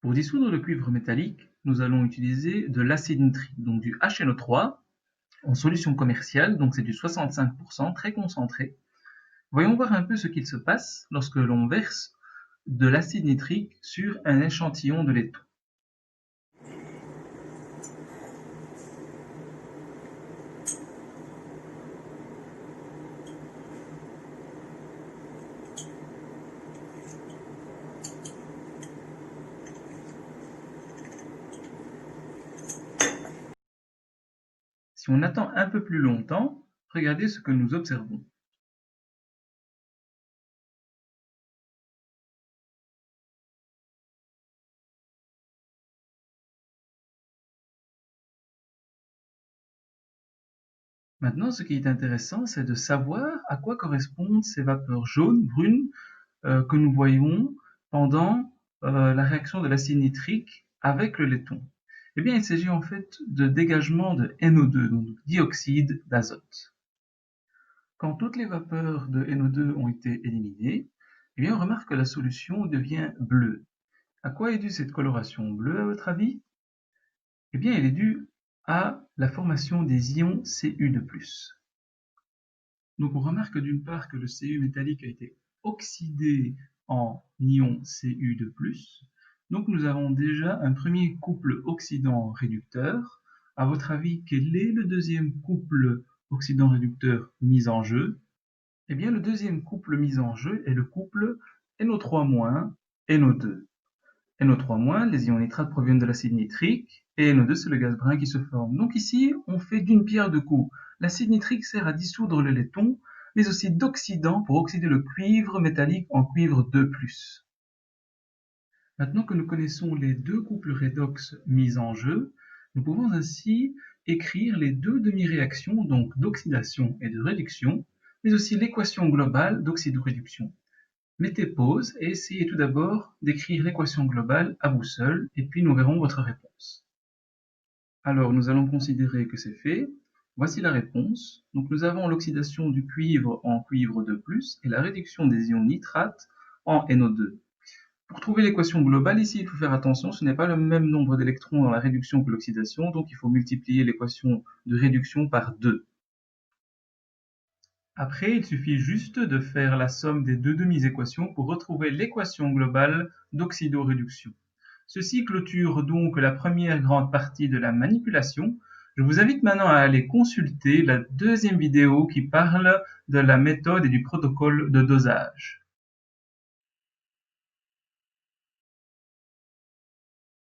Pour dissoudre le cuivre métallique, nous allons utiliser de l'acide nitrique, donc du HNO3, en solution commerciale, donc c'est du 65%, très concentré. Voyons voir un peu ce qu'il se passe lorsque l'on verse de l'acide nitrique sur un échantillon de laiton. Si on attend un peu plus longtemps, regardez ce que nous observons. Maintenant, ce qui est intéressant, c'est de savoir à quoi correspondent ces vapeurs jaunes, brunes, que nous voyons pendant la réaction de l'acide nitrique avec le laiton. Eh bien, il s'agit en fait de dégagement de NO2, donc dioxyde d'azote. Quand toutes les vapeurs de NO2 ont été éliminées, eh bien, on remarque que la solution devient bleue. À quoi est due cette coloration bleue, à votre avis? Eh bien, elle est due à la formation des ions Cu de plus. Donc, on remarque d'une part que le Cu métallique a été oxydé en ion Cu de plus. Donc, nous avons déjà un premier couple oxydant-réducteur. À votre avis, quel est le deuxième couple oxydant-réducteur mis en jeu? Eh bien, le deuxième couple mis en jeu est le couple NO3-, NO2. NO3-, les ions nitrates proviennent de l'acide nitrique, et NO2, c'est le gaz brun qui se forme. Donc ici, on fait d'une pierre deux coups. L'acide nitrique sert à dissoudre le laiton, mais aussi d'oxydant pour oxyder le cuivre métallique en cuivre 2+. Maintenant que nous connaissons les deux couples redox mis en jeu, nous pouvons ainsi écrire les deux demi-réactions, donc d'oxydation et de réduction, mais aussi l'équation globale d'oxydoréduction. Mettez pause et essayez tout d'abord d'écrire l'équation globale à vous seul, et puis nous verrons votre réponse. Alors, nous allons considérer que c'est fait. Voici la réponse. Donc, nous avons l'oxydation du cuivre en cuivre 2+, et la réduction des ions nitrates en NO2. Pour trouver l'équation globale, ici, il faut faire attention, ce n'est pas le même nombre d'électrons dans la réduction que l'oxydation, donc il faut multiplier l'équation de réduction par 2. Après, il suffit juste de faire la somme des deux demi-équations pour retrouver l'équation globale d'oxydoréduction. Ceci clôture donc la première grande partie de la manipulation. Je vous invite maintenant à aller consulter la deuxième vidéo qui parle de la méthode et du protocole de dosage.